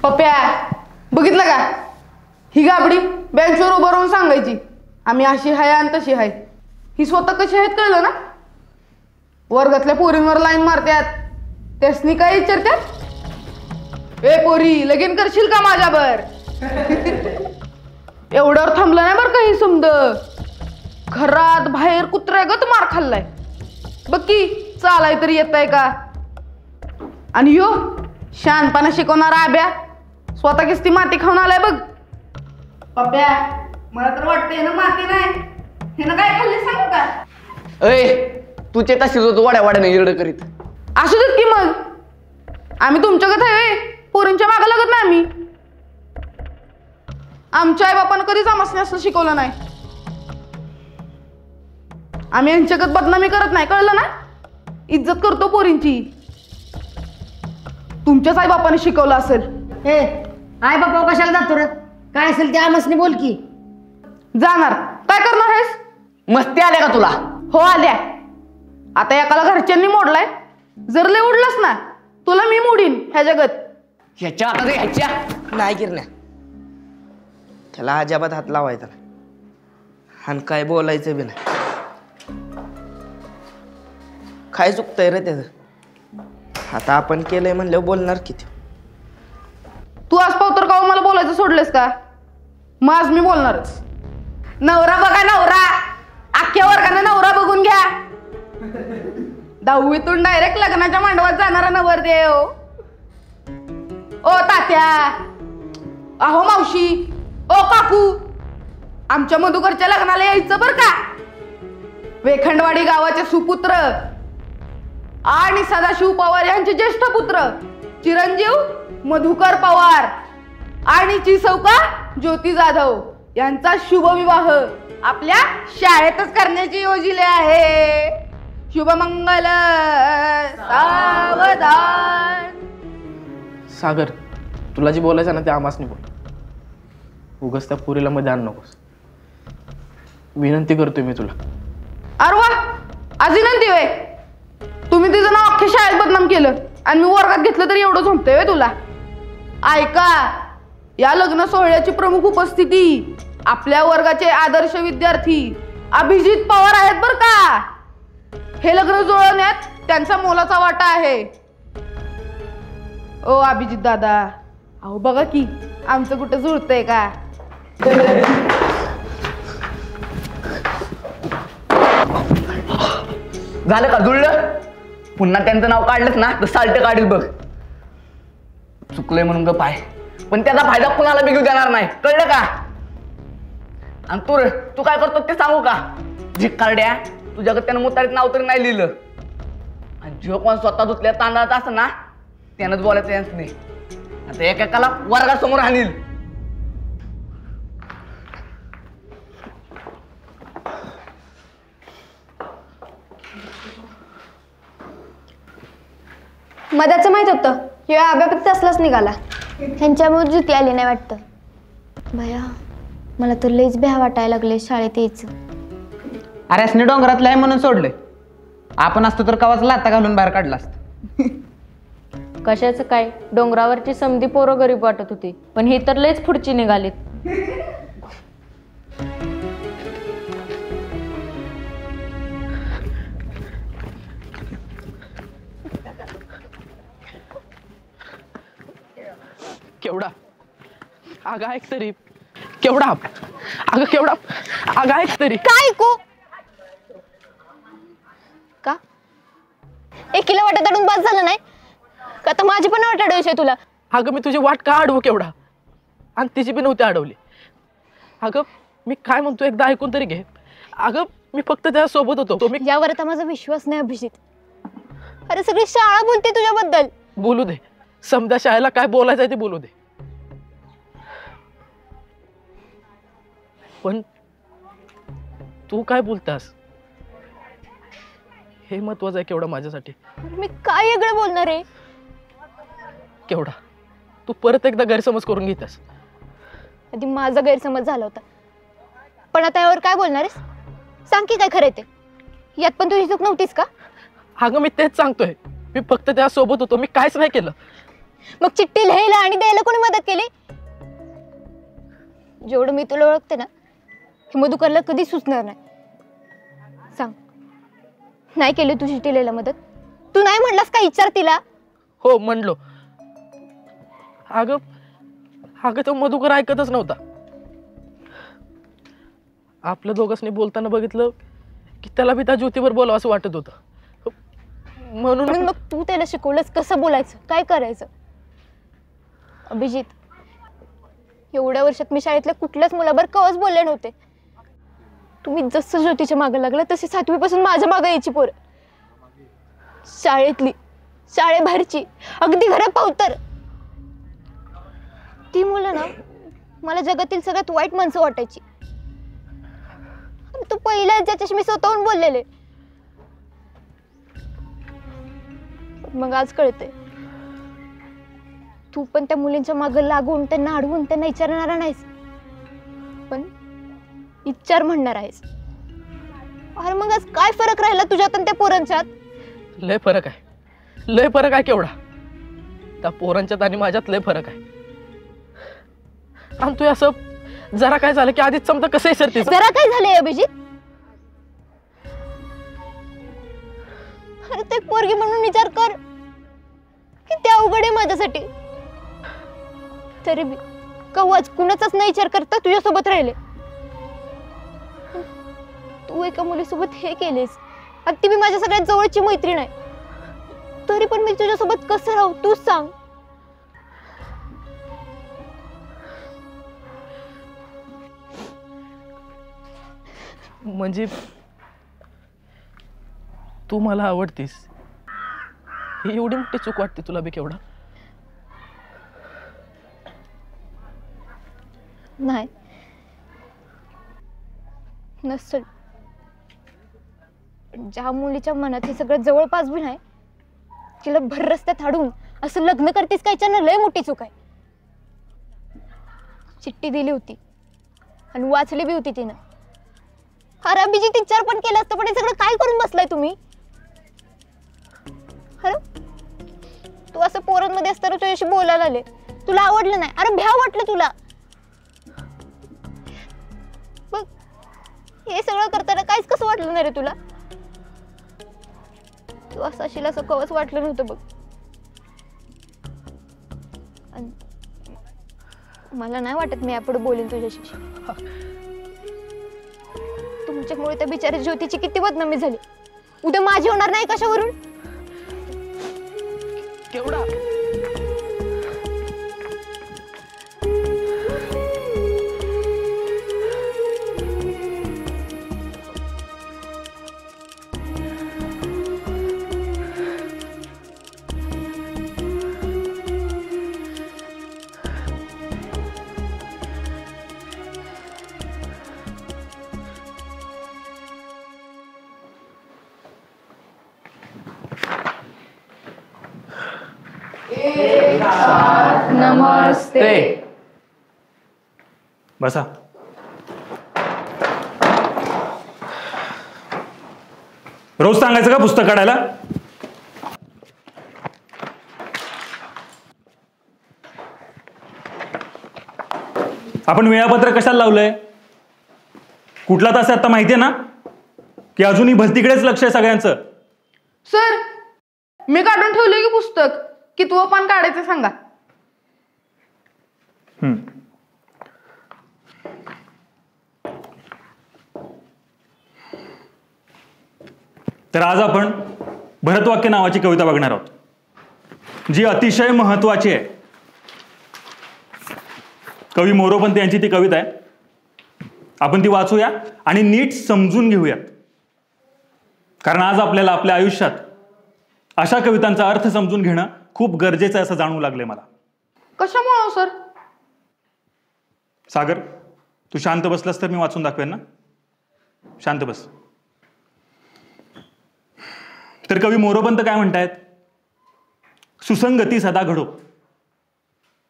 पप्प्या बघितलं का, ही गाबडी बेंचवर उभं राहून सांगायची आम्ही अशी हाय आणि तशी हाय. ही स्वतः कशी आहेत कळलं ना. वर्गातल्या पोरींवर लाईन मारत्यात, त्यासनी काय विचारत्यात, ए पोरी लगीन करशील का माझ्यावर. एवढ्यावर थांबलं नाही बरं का ही समद, घरात बाहेर कुत्र्यागत मार खाल्लाय. बघ की चालाय तरी येत आहे का. आणि यो शहाणपणा शिकवणारा आब्या स्वतः किस्ती माती खाऊन आलाय बघ. पप्प्या मला तर वाटतंय ना माती नाही, हे ना काय खाल्ले सांगू का. अय तुझे तशीच होतो वाड्या वाड्याने इरड करीत. असू देत की मग, आम्ही तुमच्याकडे आहे पोरींच्या मागं लागत नाही. आम्ही आमच्या आई बापानं कधीच आम्हाला असं शिकवलं नाही. आम्ही यांच्याकडे बदनामी करत नाही कळलं ना, इज्जत करतो पोरींची. तुमच्याच आई बापाने शिकवलं असेल. ए आई बापा कशाला जातो रे, काय असेल ते आमसने बोल की. जाणार काय करणार आहेस. मस्ती आल्या का तुला. हो आल्या. आता एकाला घरच्यांनी मोडलाय, जर लय उडलास ना तुला मी मोडीन ह्या जगत. ह्याच्या आता ह्याच्या नाही गिरण्या, त्याला अजिबात हात लावायचा नाही आणि काय बोलायचं बी नाही. काय चुकतंय रे त्याचं. आता आपण केलंय म्हणल्यावर बोलणार किती. तू आज पावतर का मला बोलायचं सोडलेस का. मग आज मी बोलणारच. नवरा बघा नवरा, अख्ख्या वर्गाने नवरा बघून घ्या. 10वीतून डायरेक्ट लग्नाच्या मांडवात जाणारा नवरदेव. ओ तात्या, अहो मावशी, ओ काकू, आमच्या मधुकरच्या लग्नाला यायचं बर का. वेखंडवाडी गावाचे सुपुत्र आणि सदाशिव पवार यांचे ज्येष्ठ पुत्र चिरंजीव मधुकर पवार आणि चिसौका ज्योती जाधव यांचा शुभविवाह आपल्या शाळेतच करण्याची योजले आहे. शुभमंगल सावधान. सागर, तुला जे बोलायचं ना ते आमासनी बोल. उगाच त्या पुरीला मध्ये आण नकोस. विनंती करतोय मी तुला. अरे वा, आज विनंती वे. तुम्ही तिचं नाव अख्ख्या शाळेत बदनाम केलं आणि मी वर्गात घेतलं तरी एवढं झोपतंय तुला. ऐका, या लग्न सोहळ्याची प्रमुख उपस्थिती आपल्या वर्गाचे आदर्श विद्यार्थी अभिजित पवार आहेत बर का. हे लग्न जुळवण्यात त्यांचा मोलाचा वाटा आहे. ओ अभिजित दादा, अहो बघा की आमचं कुठं जुळतंय का. झालं का जुळलं. पुन्हा त्यांचं नाव काढलंच ना तर साल्ट काढील बघ. चुकलंय म्हणून गप आहे, पण त्याचा फायदा कुणाला बिघू देणार नाही कळलं का. आणि तू काय करतो ते सांगू का. झिक्कारड्या, तुझ्याकडे त्यानं मुतारीत नाव तरी नाही लिहिलं. आणि जो कोण स्वतः धुतल्या तांदळात असं ना त्यानंच बोलायचं यांच नाही. आता एकेकाला वर्गासमोर आणील. मधाचं माहित होतं किंवा अभ्यापत असलाच निघाला. ह्यांच्यामुळे जुती आली नाही वाटतं. भया मला तर लईच भ्या वाटायला लागले शाळेत यायचं. अरे असणे डोंगरातलं आहे म्हणून सोडले. आपण असतो तर कवाच लाता घालून बाहेर काढला असतं. कशाचं काय, डोंगरावरची समधी पोरं गरीब वाटत होती, पण ही तर लईच पुढची निघालीत. केवढा अगं ऐक तरी, केवढा अगं केवढा अगं ऐक तरी. काय ऐकू का. एकीला वाटत अडून बाद झालं नाही का, तर माझी पण वाट अडवायची तुला. अगं मी तुझी वाट का अडवू केवढा, आणि तिची बी नव्हती अडवली. अगं मी काय म्हणतो एकदा ऐकून तरी घे. अगं मी फक्त त्या सोबत होतो. मी यावर आता माझा विश्वास नाही अभिजित. अरे सगळी शाळा बोलते तुझ्याबद्दल. बोलू दे, समजा शाळेला काय बोलायचं आहे ते बोलू दे. पण तू काय बोलतास हे महत्वाचं आहे केवढा माझ्यासाठी. मी काय वेगळं बोलणार आहे. केवढा तू परत एकदा गैरसमज करून घेतास. आधी माझा गैरसमज झाला होता, पण आता यावर काय बोलणार आहेस. सांग की काय खरं ते. यात पण तुझी चूक नव्हतीस का. अगं मी तेच सांगतोय, मी फक्त त्या सोबत होतो, मी काहीच नाही केलं. मग चिठ्ठी लिहायला आणि द्यायला कोणी मदत केली? जेवढं मी तुला ओळखते ना, हे मधुकरला कधी सुचणार नाही. सांग, नाही केली तू चिठ्ठी लिहायला मदत? तू नाही म्हणलास का विचार तिला? हो म्हणलो. अगं तो मधुकर ऐकतच नव्हता. आपल्या दोघांनी बोलताना बघितलं की त्याला बी त्या ज्योतीवर बोलावं असं वाटत होतं. म्हणून मग तू त्याला शिकवलंस कसं बोलायचं, काय करायचं? अभिजित, एवढ्या वर्षात मी शाळेतल्या कुठल्याच मुलाबर कवच बोलले नव्हते. तुम्ही जसं ज्योतीच्या मागे लागला तशी 7वी पासून माझ्या मागे यायची पोरं. शाळेतली, शाळेबाहेरची, अगदी घरात पावतर ती मुलं ना मला जगातील सगळ्यात वाईट माणसं वाटायची. तू पहिला ज्याच्याशी मी स्वतःहून बोललेले. मग आज कळते तू पण त्या मुलींच्या मागे लागून त्यांना अडवून त्यांना विचारणारा नाहीस, पण विचार म्हणणार आहेस. अरे मग आज काय फरक राहिला तुझ्यात आणि त्या पोरांच्यात? लय फरक आहे, लय फरक आहे. केवढा? त्या पोरांच्यात आणि माझ्यात लय फरक आहे. आणि तू असं जरा काय झालं की आधीच समजा कसं विसरते. जरा काय झालंय अभिजित? अरे ते पोरगी म्हणून विचार कर की ते अवघड आहे माझ्यासाठी. तरी मी कवाच कुणाचाच नाही विचार करता तुझ्यासोबत राहिले. तू एका मुलीसोबत हे केलेस, अगदी मी माझ्या सगळ्यात जवळची मैत्रीण आहे, तरी पण मी तुझ्यासोबत कसं राहू तूच सांग. म्हणजे तू मला आवडतीस ही एवढी मोठी चूक वाटते तुला बी? केवढा? नाही नसल. ज्या मुलीच्या मनात हे सगळं जवळपास बी नाही तिला भर रस्त्यात हाडून असं लग्न करतेस का, याच्यानं लय मोठी चूक आहे. चिठ्ठी दिली होती आणि वाचली बी होती तिनं. अरे अभिजित, विचार पण केला असतं, पण हे सगळं काय करून बसलाय तुम्ही? अरे तू असं पोरांमध्ये असताना तुझ्याशी बोलायला आले, तुला आवडलं नाही? अरे भ्या वाटलं तुला? बघ, हे सगळं करताना काहीच कसं वाटलं नाही रे तुला? तू असं असेल असं कवच वाटलं नव्हतं बघ. मला नाही वाटत मी यापुढे बोलेन तुझ्याशी. तुमच्यामुळे त्या बिचारी ज्योतीची किती बदनामी झाली. उद्या माझी होणार नाही कशावरून? केवढा? नमस्ते. बसा. रोज सांगायचं का पुस्तक काढायला? आपण वेळापत्रक कशाला लावलंय? कुठला तास आहे आता माहितीये ना? की अजूनही भलतीकडेच लक्ष आहे सगळ्यांचं. सर, मी काढून ठेवले की पुस्तक. कितवं पान काढायचं सांगा. तर आज आपण भरतवाक्य नावाची कविता बघणार आहोत, जी अतिशय महत्वाची आहे. कवी मोरोपंत यांची ती कविता आहे. आपण ती वाचूया आणि नीट समजून घेऊया, कारण आज आपल्याला आपल्या आयुष्यात अशा कवितांचा अर्थ समजून घेणं खूप गरजेचं आहे असं जाणवू लागलंय मला. कशामुळे सर? सागर, तू शांत बसलास तर मी वाचून दाखवेन ना. शांत बस. तर कवी मोरोपंत काय म्हणतायत? सुसंगती सदा घडो.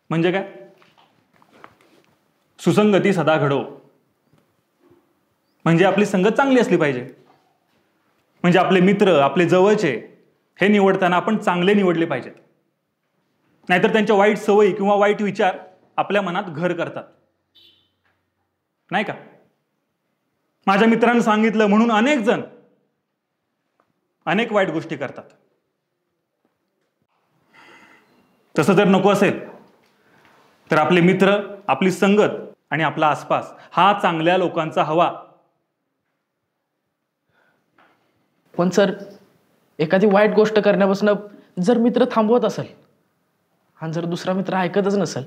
म्हणजे काय? सुसंगती सदा घडो म्हणजे आपली संगत चांगली असली पाहिजे. म्हणजे आपले मित्र, आपले जवळचे हे निवडताना आपण चांगले निवडले पाहिजेत. नाहीतर त्यांच्या वाईट सवयी किंवा वाईट विचार आपल्या मनात घर करतात, नाही का? माझ्या मित्रांनी सांगितलं म्हणून अनेक जण अनेक वाईट गोष्टी करतात. तसं जर नको असेल तर आपले मित्र, आपली संगत आणि आपला आसपास हा चांगल्या लोकांचा हवा. पण सर, एखादी वाईट गोष्ट करण्यापासून जर मित्र थांबवत असेल आणि जर दुसरा मित्र ऐकतच नसेल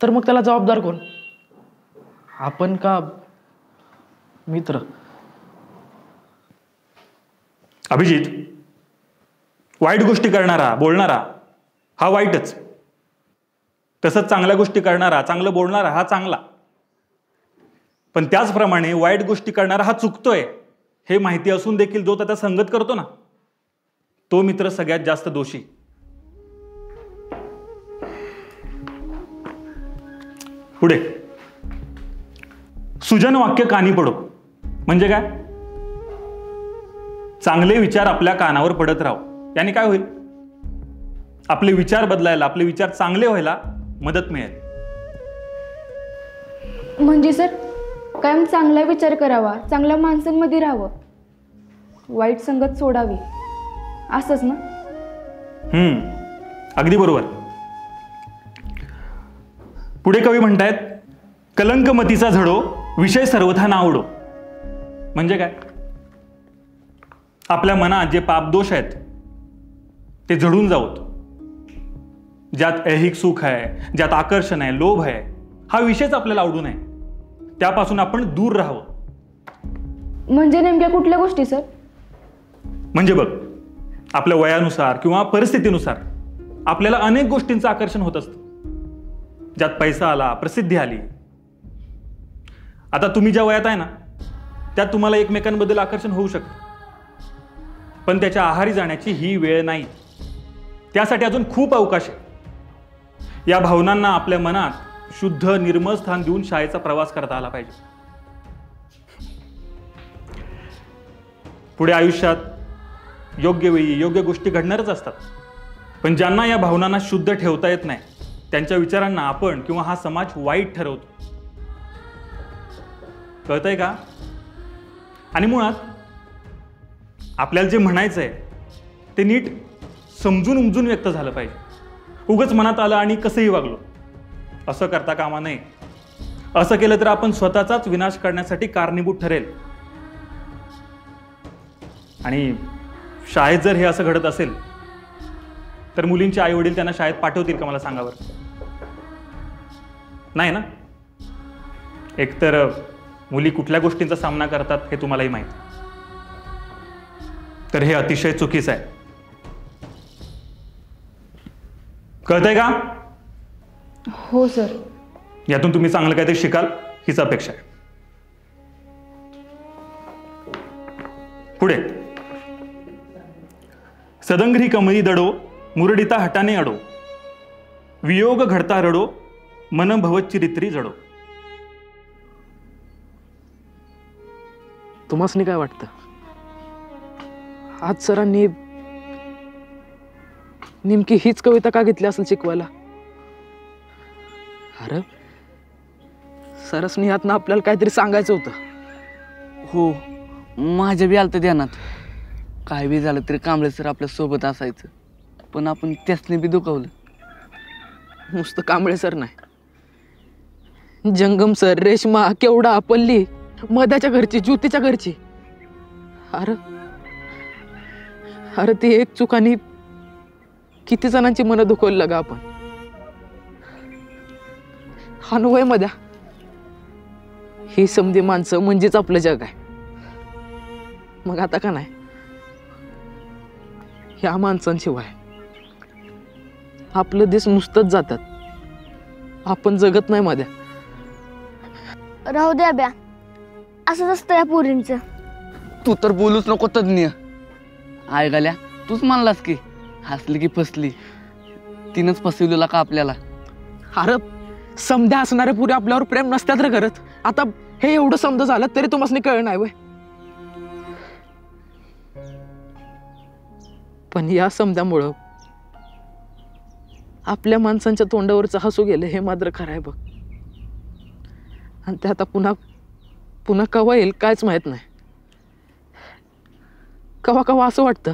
तर मग त्याला जबाबदार कोण? आपण का मित्र? अभिजित, वाईट गोष्टी करणारा, बोलणारा हा वाईटच. तसंच चांगल्या गोष्टी करणारा, चांगलं बोलणारा हा चांगला. पण त्याचप्रमाणे वाईट गोष्टी करणारा हा चुकतोय हे माहिती असून देखील जो त्याचा संगत करतो ना, तो मित्र सगळ्यात जास्त दोषी. पुढे सुजन वाक्य कानी पडो म्हणजे काय? चांगले विचार आपल्या कानावर पडत राहो. याने काय होईल? आपले विचार बदलायला, आपले विचार चांगले व्हायला मदत मिळेल. म्हणजे सर, कायम चांगला विचार करावा, चांगल्या माणसांमध्ये राहावं, वाईट संगत सोडावी, असंच ना? अगदी बरोबर. पुढे कवी म्हणतायत, कलंकमतीचा झडो विषय सर्वथा ना आवडो. म्हणजे काय? आपल्या मनात जे पापदोष आहेत ते झडून जावत. ज्यात ऐहिक सुख आहे, ज्यात आकर्षण आहे, लोभ आहे, हा विषयच आपल्याला आवडू नये. त्यापासून आपण दूर राहावं. म्हणजे नेमक्या कुठल्या गोष्टी सर? म्हणजे बघ, आपल्या वयानुसार किंवा परिस्थितीनुसार आपल्याला अनेक गोष्टींचं आकर्षण होत असतं. ज्यात पैसा आला, प्रसिद्धी आली. आता तुम्ही ज्या वयात आहे ना, त्यात तुम्हाला एकमेकांबद्दल आकर्षण होऊ शकतं, पण त्याच्या आहारी जाण्याची ही वेळ नाही. त्यासाठी अजून खूप अवकाश आहे. या भावनांना आपल्या मनात शुद्ध निर्मळ स्थान देऊन शाळेचा प्रवास करता आला पाहिजे. पुढे आयुष्यात योग्य वेळी योग्य गोष्टी घडणारच असतात. पण ज्यांना या भावनांना शुद्ध ठेवता येत नाही, त्यांच्या विचारांना आपण किंवा हा समाज वाईट ठरवतो. कळतंय का? आणि मुळात आपल्याला जे म्हणायचं आहे ते नीट समजून उमजून व्यक्त झालं पाहिजे. उगाच मनात आलं आणि कसंही वागलो असं करता कामा नये. असं केलं तर आपण स्वतःचाच विनाश करण्यासाठी कारणीभूत ठरेल. आणि शाळेत जर हे असं घडत असेल तर मुलींचे आई वडील त्यांना शाळेत पाठवतील का? मला सांगा बरं. नाही ना? एकतर मुली कुठल्या गोष्टींचा सामना करतात हे तुम्हालाही माहित. तर हे अतिशय चुकीचं आहे. कळतंय का? हो सर. यातून तुम्ही चांगलं काहीतरी शिकाल हीच अपेक्षा आहे. पुढे, सदंग्री कमळी दडो मुरडिता हटाने अडो, वियोग घडता रडो मन भवचिरित्री जडो. तुम्हासनी काय वाटतं? आज सरांनी नेमकी हीच कविता का घेतली असेल शिकवायला? अरे सरसनी यातनं आपल्याला काहीतरी सांगायचं होतं. हो, माझ्या बी आलं तर ध्यानात. काय बी झालं तरी कांबळे सर आपल्या सोबत असायचं, पण आपण त्यासने बी दुखावलं. नुसतं कांबळे सर नाही, जंगम सर, रेश्मा, केवडा, पल्ली, मधाच्या घरची, ज्योतीच्या घरची. अरे ती एक चुकानी किती जणांची मनं दुखवली गा आपण. अनुभव मध्ये ही समधी माणसं म्हणजेच आपलं जग आहे. मग आता का नाही, ह्या माणसांशिवाय आपलं देश नुसतंच जातात, आपण जगत नाही मध्ये. राहू द्या ब्या, असंच असतं या पोरींचं. तू तर बोलूच नको तज्ञ. आय गाल्या, तूच मानलास की हसली की फसली. तिनंच फसवलेला का आपल्याला? अरे समध्या असणारे पुरे आपल्यावर प्रेम नसतात रे करत. आता हे एवढं समजा झालं तरी तुम्हाला कळ नाही वय. पण या समध्यामुळं आपल्या माणसांच्या तोंडावरचं हसू गेलं हे मात्र खरं आहे बघ. आणि ते आता पुन्हा पुन्हा कवा येईल कायच माहित नाही. कवा कवा असं वाटतं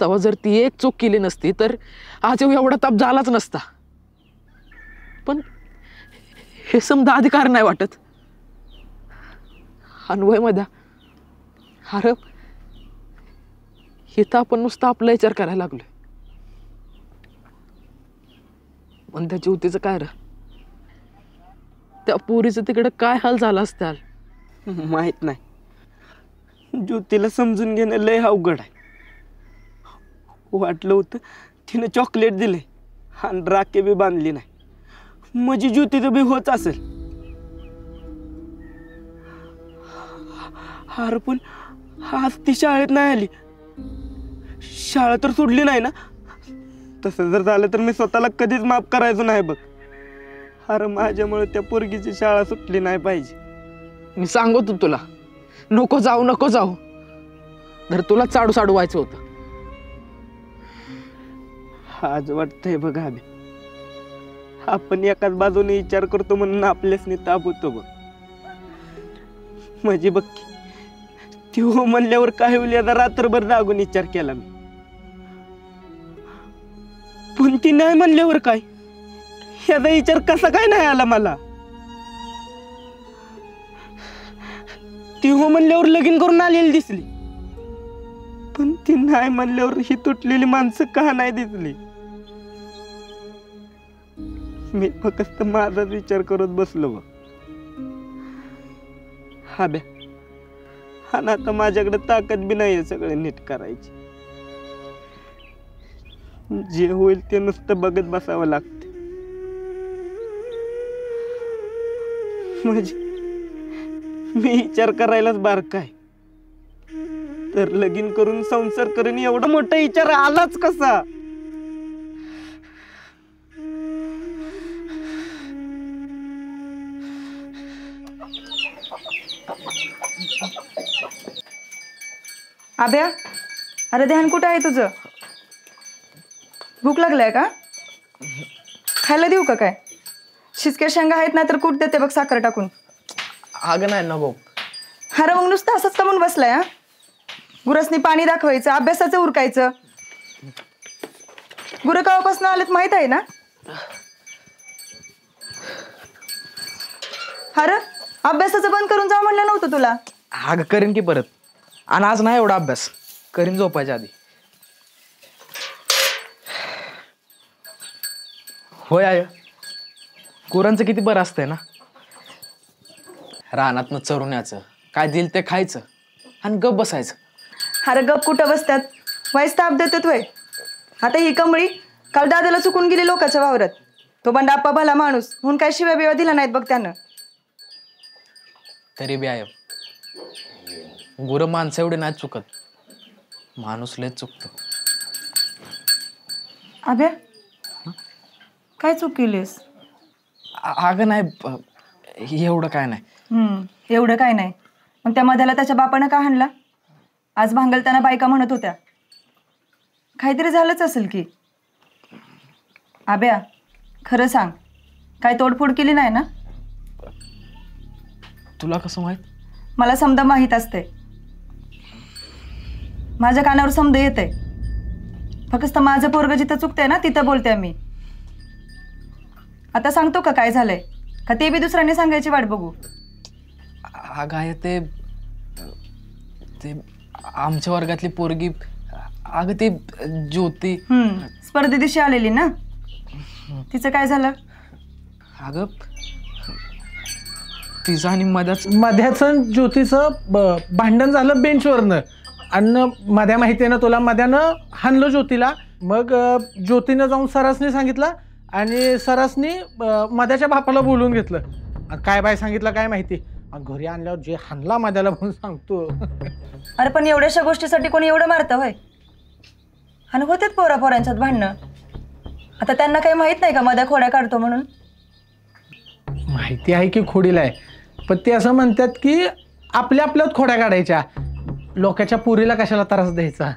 तेव्हा जर ती एक चूक केली नसती तर आज एवढा ताप झालाच नसता. पण हे समजा अधिकार नाही वाटत. अन्वयमध्ये अरे इथं आपण नुसतं आपला विचार करायला लागलोय. पण त्या ज्योतीचं काय रे? त्या पोरीचं तिकडे काय हाल झाला असताल माहित नाही. ज्योतीला समजून घेणं लय अवघड आहे. वाटलं होतं तिनं चॉकलेट दिले आणि राखे बी बांधली नाही, माझी ज्योतीचं बी होत असेल. अरे पण आज ती शाळेत नाही आली. शाळा तर सोडली नाही ना? तसं जर झालं तर मी स्वतःला कधीच माफ करायचो नाही बघ. अरे माझ्यामुळे त्या पोरगीची शाळा सुटली नाही पाहिजे. मी सांगतो तुला नको जाऊ नको जाऊ, तर तुला चाडू चाडू व्हायचं होतं. आज वाटतंय बघ अभि, आपण एकाच बाजूने विचार करतो म्हणून आपल्यासनी ताप होतो बघ. म्हणजे बघ ती हो म्हणल्यावर काय होईल याचा रात्रभर जागून विचार केला मी. पण ती नाही म्हणल्यावर काय याचा विचार कसा काय नाही आला मला. ती हो म्हणल्यावर लगीन करून आलेली दिसली, पण ती नाही म्हणल्यावर ही तुटलेली माणसं का नाही दिसली. मी फक्त माझाच विचार करत बसलो बघ. हा बे, आणि आता माझ्याकडे ताकद बी नाहीये सगळे नीट करायची. जे होईल ते नुसतं बघत बसावं लागते. म्हणजे मी विचार करायलाच बारका आहे, तर लगीन करून संसार करून एवढा मोठा विचार आलाच कसा. आभ्या, अरे ध्यान कुठं आहे तुझं? भूक लागलाय का? खायला देऊ का काय? शिजक्या शेंगा आहेत ना तर कूट देते बघ साखर टाकून. अगं नाही नको. अरे मग नुसतं असंच का म्हणून बसलाय? हा, गुरसनी पाणी दाखवायचं, अभ्यासाचं उरकायचं. गुरं केव्हापासून आलेत माहित आहे ना? अरे अभ्यासाचं बंद करून जाऊ म्हणलं नव्हतं तुला? अगं करीन की परत, आणि आज नाही एवढा अभ्यास करीन झोपायच्या आधी. होय आय, गुरांचं किती बरं असतंय ना. रानातनं चरून यायचं, काय दिल ते खायचं आणि गप बसायचं. अरे गप कुठं बसतात, वाईस ताप देतात वय. आता ही कमळी काल दादाला चुकून गेली लोकांच्या वावरात. तो बंडाप्पा भला माणूस म्हणून काय शिव्या बिव्या दिला नाहीत बघ त्यानं. तरी बी आहे गुरं माणसं एवढे नाही चुकत, माणूस लय चुकतो. अभ्या काय चूक केलीस? अगं नाही एवढं काय नाही. एवढं काय नाही. मग त्या मध्याला त्याच्या बापानं का हाणला? आज भांगलताना बायका म्हणत होत्या. काहीतरी झालंच असेल की. आब्या खरं सांग, काय तोडफोड केली नाही ना? तुला कसं माहित? मला समजा माहीत असते. माझ्या कानावर समजा येते. फक्त माझं पोरग जिथं चुकतंय ना तिथं बोलते मी. आता सांगतो का काय झालंय, का ते बी दुसऱ्याने सांगायची वाट बघू? अगं आहे ते आमच्या वर्गातली पोरगी, अगं ती ज्योती. स्पर्धे दिवशी आलेली ना, तिचं काय झालं? अगं तिचं आणि मध्याचं ज्योतीचं भांडण झालं बेंचवरनं. आणि मध्या माहिती आहे ना तुला, मध्यानं हाणलं ज्योतीला. मग ज्योतीनं जाऊन सरासनी सांगितलं आणि सरासनी मध्याच्या बापाला बोलून घेतलं. आणि काय बाय सांगितलं काय माहिती, घरी आणल्यावर जे हाणला मध्याला म्हणून सांगतो. अरे पण एवढ्याशा गोष्टीसाठी कोणी एवढं मारतं होय? आणि होतेच पोरा पोरांच्यात भांडणं. आता त्यांना काही माहित नाही का मध्या खोड्या काढतो म्हणून? माहिती आहे की खोडीला आहे, पण ते असं म्हणतात की आपल्या आपल्यात खोड्या काढायच्या, लोकांच्या पुरीला कशाला त्रास द्यायचा.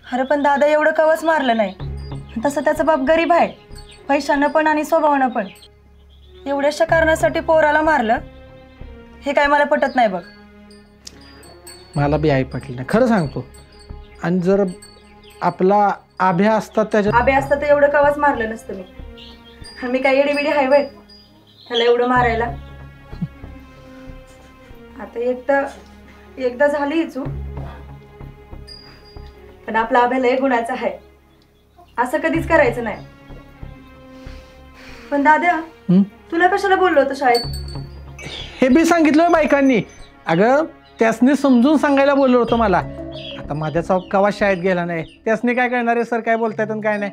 अरे पण दादा एवढं कवच मारलं नाही. तसं त्याचा बाप गरीब आहे, पैशानं पण आणि स्वभावानं पण. एवढ्याशा कारणासाठी पोराला मारलं हे काय मला पटत नाही बघ. मला बी आई पटली नाही खरं सांगतो. आणि जर आपला आभ्या असतात त्याच्या आबे असता तर एवढं कवाच मारलं नसतं मी. आणि मी काय येडीबिडी आहे वय ह्याला एवढं मारायला. आता एकदा झाली ही चूक, पण आपला आभ्या लय गुणाचा आहे, असं कधीच करायचं नाही. पण दादा तुला कशाला बोललो होतं शाळेत? हे बी सांगितलं बायकांनी. अगं त्यासनी समजून सांगायला बोललो होतं मला. आता माझ्याचा कवा शाळेत गेला नाही, त्यासनी काय कळणार आहे सर काय बोलतायत आणि काय नाही,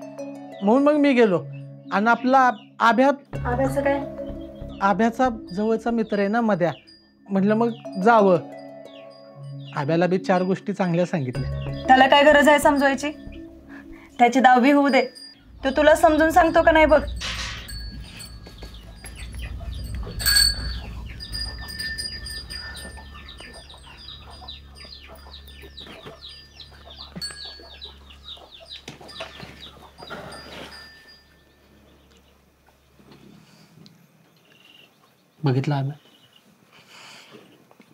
म्हणून मग मी गेलो. आणि आपला आभ्याचं काय? आभ्याचा जवळचा मित्र आहे ना मध्या, म्हटलं मग जावं. आभ्याला बी 4 गोष्टी चांगल्या सांगितल्या. त्याला काय गरज आहे समजवायची? त्याची 10वी होऊ दे, तो तुला समजून सांगतो का नाही बघ. बघितलं आम्ही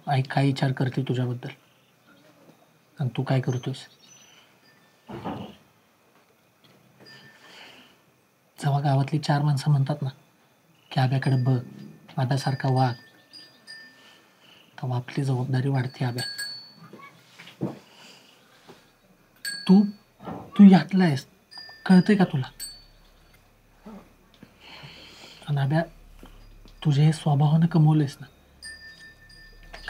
आई काय विचार करते तुझ्याबद्दल आणि तू काय करतोयस. जेव्हा गावातली 4 माणसं म्हणतात ना की आब्याकडे बघ, आब्यासारखा वाघ, तेव्हा आपली जबाबदारी वाढते. आब्या तू यातला आहेस, कळतंय का तुला? आणि आब्या तुझे हे स्वभावानं कमवलेस ना,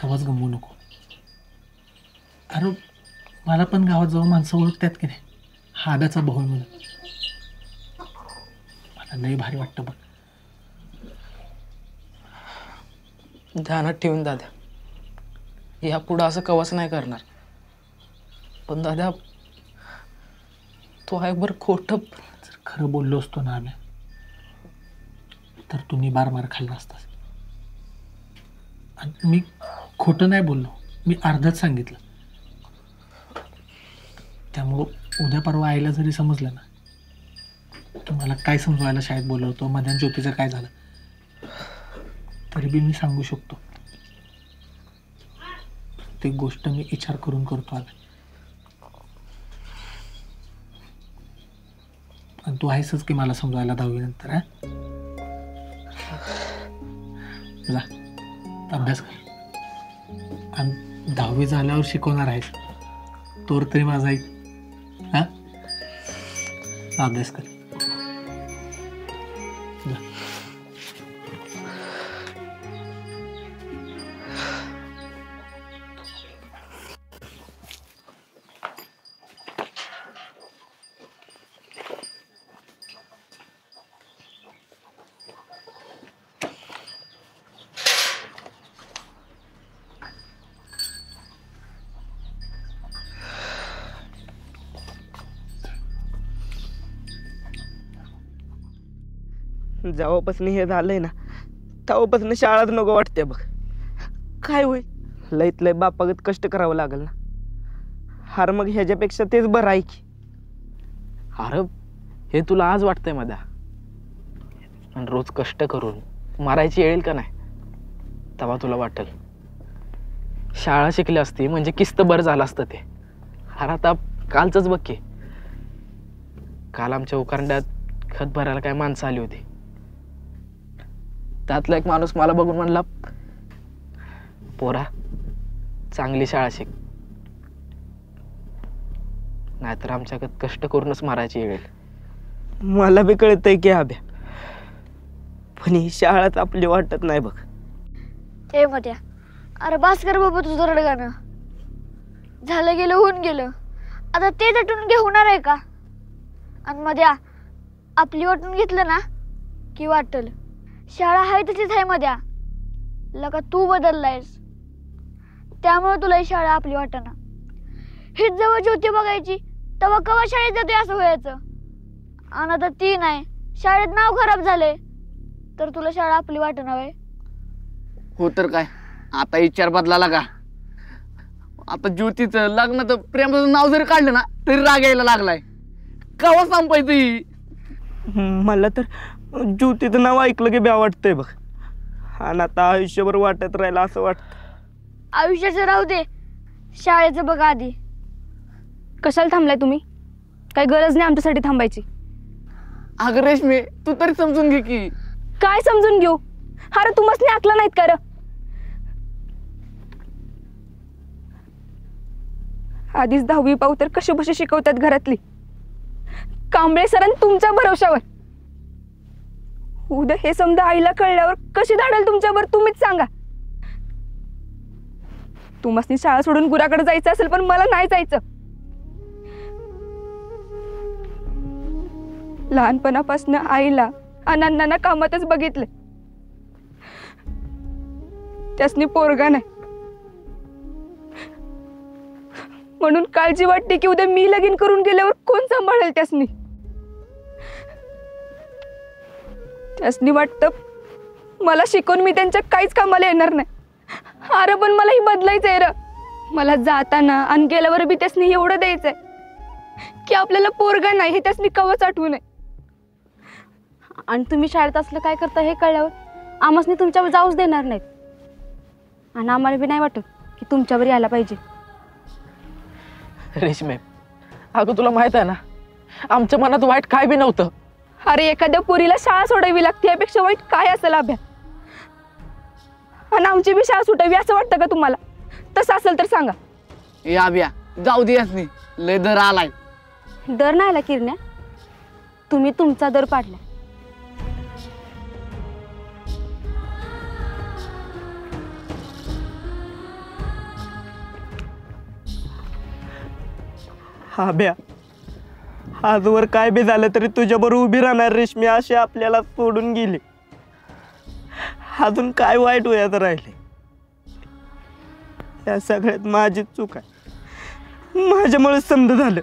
कवाच गमवू नको. अरे मला पण गावात जाऊन माणसं ओळखतात की नाही, हा आब्याचा भाऊ म्हणून. मला लई भारी वाटतं बघ. ध्यानात ठेवून दादा, या पुढं असं कवाच नाही करणार. पण दादा तो आहे बरं खोटं. जर खरं बोललो असतो ना आम्ही तर तुम्ही मार खाल्ला असतास. आणि मी खोटं नाही बोललो, मी अर्धच सांगितलं. त्यामुळं उद्या परवा आईला जरी समजलं ना तुम्हाला काय समजवायला शाळेत बोलवतो, मध्यान ज्योतीचं काय झालं, तरी बी मी सांगू शकतो. ती गोष्ट मी विचार करून करतो आला. आणि तू आहेसच की मला समजवायला 10वी नंतर. जा अभ्यास कर आणि 10वी झाल्यावर शिकवणार आहेस तोर तरी माझा ऐक. हा अभ्यास कर. जा. जेव्हापासून हे झालंय ना तेव्हापासून शाळाच नको वाटते बघ. काय होईल, लईत लय बापागत कष्ट करावं लागल ना. हार मग ह्याच्यापेक्षा तेच बरं आहे की. अरे हे तुला आज वाटतंय मध्या, आणि रोज कष्ट करून मारायची येईल का नाही तेव्हा तुला वाटेल. शाळा शिकली असती म्हणजे किस्त बरं झालं असतं ते. अरे आता कालचंच बघ की, काल आमच्या उकारंड्यात खत भरायला काय माणसं आली होती. त्यातला एक माणूस मला बघून म्हणला, पोरा चांगली शाळा शिक, नाहीतर आमच्याकडे कष्ट करूनच मारायची येईल. मला बी कळतंय की आभ्या, पण ही शाळाच आपली वाटत नाही बघ. ए मध्या, अरे बास कर बाबा तुझं रडगाणं. झालं गेलं होऊन गेलं, आता ते दटून घे होणार आहे का? आणि मध्या आपली वाटून घेतलं ना की वाटल. शाळा आहे तशीच आहे मध्या, लका तू बदललायस त्यामुळे तुला ही शाळा आपली वाटना. हेच जवळ ज्योती बघायची तेव्हा कवा शाळेत जाते असं व्हायचं. आणि आता ती नाही, शाळेत नाव खराब झाले तर तुला शाळा आपली वाटना वय. हो तर काय, आता विचार बदलाला का? आता ज्योतीचं लग्न तर प्रेमाचं नाव जरी काढलं ना तरी राग यायला लागलाय. कवा संपायचं ही? मला तर ज्योतीचं नाव ऐकलं की ब्या वाटतंय बघ. आणि आता आयुष्यभर वाटत राहिलं असं वाटतं. आयुष्याचं राहू दे, शाळेचं बघा आधी. कशाला थांबलाय तुम्ही? काही गरज नाही आमच्यासाठी थांबायची. अगं रेशमी, तू तरी समजून घे की. काय समजून घेऊ? अरे तुम्हाला नाही आकला नाहीत का रं? आधीच 10वी पाहू तर कशी बशी शिकवतात घरातली. कांबळे सरांनी तुमच्या भरोशावर. उद्या हे समजा आईला कळल्यावर कशी धाडेल तुमच्यावर तुम्हीच सांगा. तुम्हाला शाळा सोडून गुराकडे जायचं असेल पण मला नाही जायचं. लहानपणापासून आईला अण्णांना कामातच बघितले. त्यासनी पोरगा नाही म्हणून काळजी वाटते की उद्या मी लगीन करून गेल्यावर कोण सांभाळेल त्यासनी. त्यासनी वाटतं मला शिकून मी त्यांच्या काहीच कामाला येणार नाही. अरे पण मला ही बदलायचंय र. मला जाताना आणि गेल्यावर बी त्यासनी एवढं द्यायचंय की आपल्याला पोरगा नाही हे त्यासनी कवच आठवू नये. आणि तुम्ही शाळेत असलं काय करता हे कळल्यावर आम्हासनी तुमच्यावर जाऊच देणार नाहीत. आणि आम्हाला बी नाही वाटत की तुमच्यावर यायला पाहिजे. रेशमे, अगं तुला माहित आहे ना, आमच्या मनात वाईट काय बी नव्हतं. अरे एखाद्या पोरीला शाळा सोडावी लागते यापेक्षा वाईट काय असेल अभ्या? आणि आमची बी शाळा सुटावी असं वाटतं का तुम्हाला? तसं असेल तर सांगा. ए आब्या, जाऊ दे यासनी, लय दर आलाय. दर नाही आला किरण्या, तुम्ही तुमचा दर पाडला. हा ब्या, आजवर काय बी झालं तरी तुझ्याबरोबर उभी राहणार रेशमी अशी आपल्याला सोडून गेली. अजून काय वाईट वयात राहिले? या सगळ्यात माझीच चूक आहे. माझ्यामुळे समज झालं.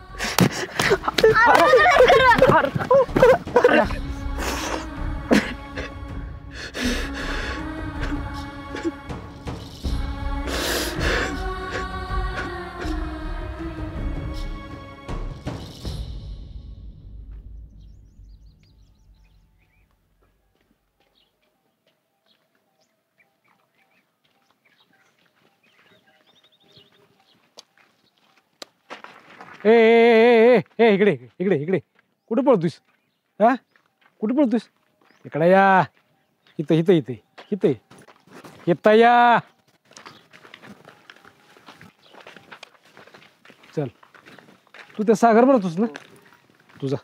ए ए ए ए इकडे इकडे इकडे कुठे पळतोस? हा कुठे पळतोस? इकडे या. इथं इथं इथे इथे येता या. चल, तू त्या सागर बनवतोस ना तुझा?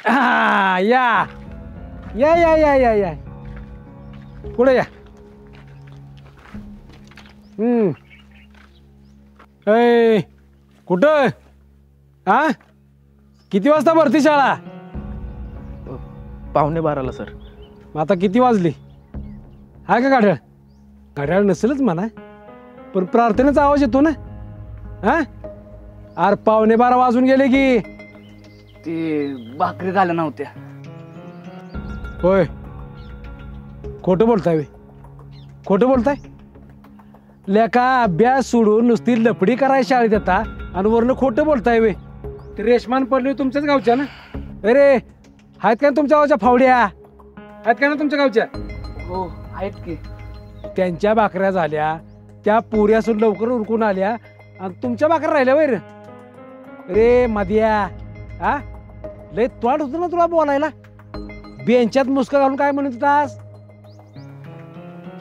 हा या या या या या या पुढे या. ऐ कुठं? हा किती वाजता भरती शाळा? 11:45 सर. मग आता किती वाजली? हाय का गाड्याळ? गाड्याळ नसेलच म्हणा, पण प्रार्थनेचा आवाज येतो ना. हा अरे 11:15 वाजून गेले की. ते भाकरी झाल्या नव्हत्या. होय, खोटं बोलताय वे? खोटं बोलताय? लेका अभ्यास सोडून नुसती लफडी करायची शाळेत येता आणि वरनं खोटं बोलताय वे? ते रेशमान पडली तुमच्याच गावच्या ना? अरे आहेत का तुमच्या गावच्या फावड्या? आहेत का ना तुमच्या गावच्या? हो आहेत की. त्यांच्या भाकऱ्या झाल्या, त्या पुऱ्या असून लवकर उरकून आल्या आणि तुमच्या भाकऱ्या राहिल्या वैर. रे मध्या, हा लय तोंड होतं ना तुला बोलायला. बेंचात मुसका घालून काय म्हणत होतास?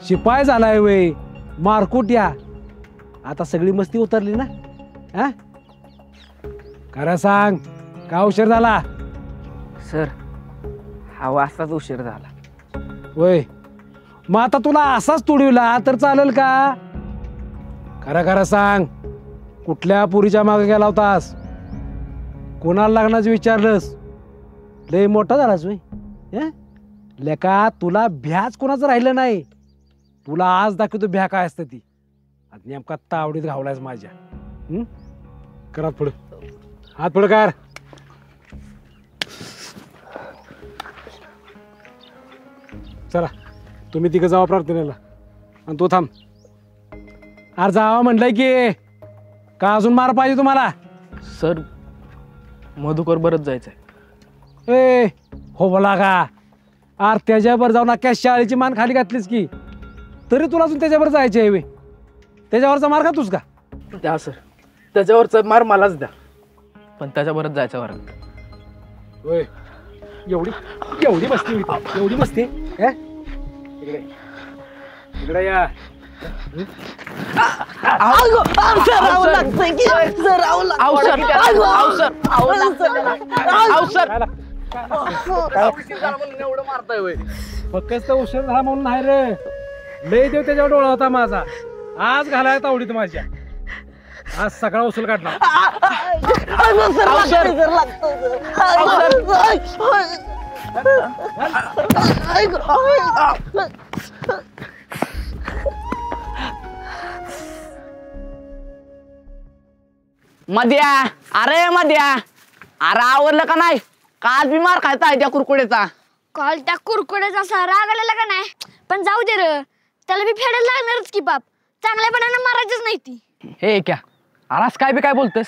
शिपाय झालाय वय, मारकुट्या. आता सगळी मस्ती उतरली ना? हा खरं सांग, का उशीर झाला? सर, हा असाच उशीर झाला. होय, मग आता तुला असाच तुडविला तर चालेल का? खरं खरं सांग, कुठल्या पुरीच्या मागे गेला होतास? कोणाला लग्नाचं विचारलंस? लय मोठा झालास वय. लेका तुला भ्याच कोणाचं राहिलं नाही. तुला आज दाखवतो भ्या काय असतं ती. आज नेमका तावडीत घावलायस माझ्या. करा पुढं, हात पुढं कर. चला तुम्ही तिघं जावा प्रार्थनेला आणि तो थांब. अरे जावा म्हणलंय की का अजून मार पाहिजे तुम्हाला? सर मधुकर बरंच जायचंय. ए हो बोला का आर त्याच्यावर जाऊन अख्ख्या शाळेची मान खाली घातलीस की तरी तुला अजून त्याच्यावर जायचे आहे. त्याच्यावरचा मार खातोस का? द्या सर, त्याच्यावरचा मार मलाच द्या, पण त्याच्यावरच जायचं वरात. होय एवढी एवढी मस्ती होती, एवढी मस्ती इकडे इकडे या. फक्त उशीर झाला म्हणून नाही रे, लय देव त्याच्यावर डोळा होता माझा. आज घालाय तावडीत माझ्या, आज सगळा उचल काढला. मध्या, अरे मध्या, अरे आवरलं का नाही? काल बी मार खायचा आहे त्या कुरकुड्याचा. काल त्या कुरकुड्याचा असा राग आलेला का नाही, पण जाऊ दे र, त्याला बी फेडायला लागणारच की बाप. चांगल्यापणानं मारायचीच नाही ती. हे क्या अरे असं काय बी काय बोलतेस?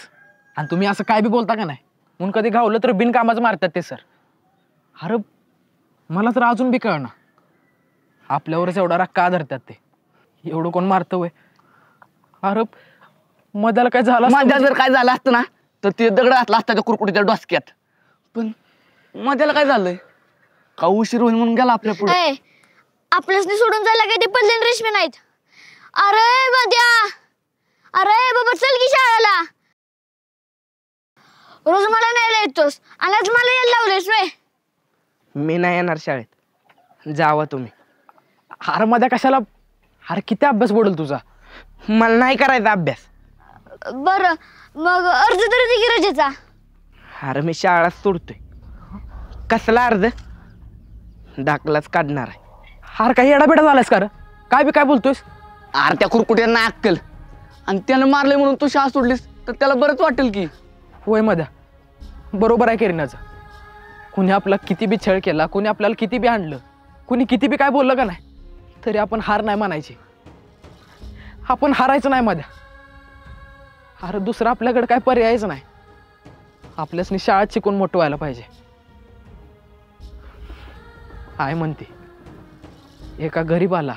आणि तुम्ही असं काय बी बोलता का नाही? म्हणून कधी गावलं तर बिनकामाचं मारतात ते सर. अरे मला तर अजून बी कळना आपल्यावरच एवढा राग का धरतात ते. एवढं कोण मारतं वय? अरे मध्याला काय झालं? मध्या जर काय झालं असतं ना तर ते दगड असला असता त्या कुरकुड्याच्या डोसक्यात. पण मध्याला काय झालंय? का उशीर होईल म्हणून गेला आपल्या पुढे. आपल्यासनी सोडून जायला काही ते पडलेले रेशमे नाहीत. अरे मध्या, अरे बाबा चल की शाळेला. रोज मला न्यायला येतोस आणि आज मला यायला लावलेस वे. मी नाही येणार शाळेत, जावा तुम्ही. अरे मध्या कशाला? अरे किती अभ्यास पडेल तुझा? मला नाही करायचा अभ्यास. बर मग अर्ज तरी दे की रजेचा. अरे मी शाळा सोडतोय. कसला अर्ज? दाखलाच काढणार आहे. अरे काही एडाबिडा झालायस का रे? काय बी काय बोलतोयस? अरे त्या कुरकुट्यांना अक्कल, आणि त्यानं मारले म्हणून तू शाळा सोडलीस तर त्याला बरंच वाटेल की. होय मध्या, बरोबर आहे करीनाचं. कुणी आपला किती बी छळ केला, कुणी आपल्याला किती बी आणलं, कुणी किती बी काय बोललं का नाही, तरी आपण हार नाही मानायची. आपण हारायचं नाही मध्या. अरे दुसरं आपल्याकडे काय पर्यायच नाही. आपल्यासनी शाळेत शिकून मोठं व्हायला पाहिजे. आय म्हणते एका गरीबाला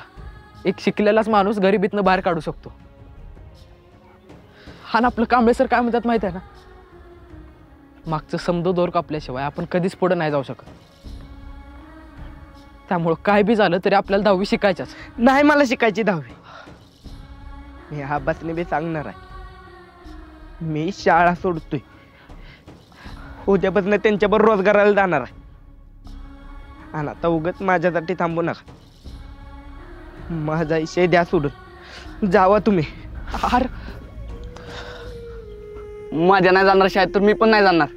एक शिकलेलाच माणूस गरिबीतनं बाहेर काढू शकतो. हा ना आपलं कांबळे सर काय म्हणतात माहिती आहे ना, मागचं समदो दोर कापल्याशिवाय आपण कधीच पुढे नाही जाऊ शकत. त्यामुळं काय बी झालं तरी आपल्याला 10वी शिकायच्याच. नाही मला शिकायची 10वी. मी हा बसने बी सांगणार आहे. मी शाळा सोडतोय. उद्यापासून त्यांच्याबरोबर रोजगाराला जाणार आहे. आणि आता उगाच माझ्यासाठी थांबू नका. माझा विषय द्या सोडून, जावा तुम्ही. अरे माझ्या नाही जाणार शाळेत तर मी पण नाही जाणार.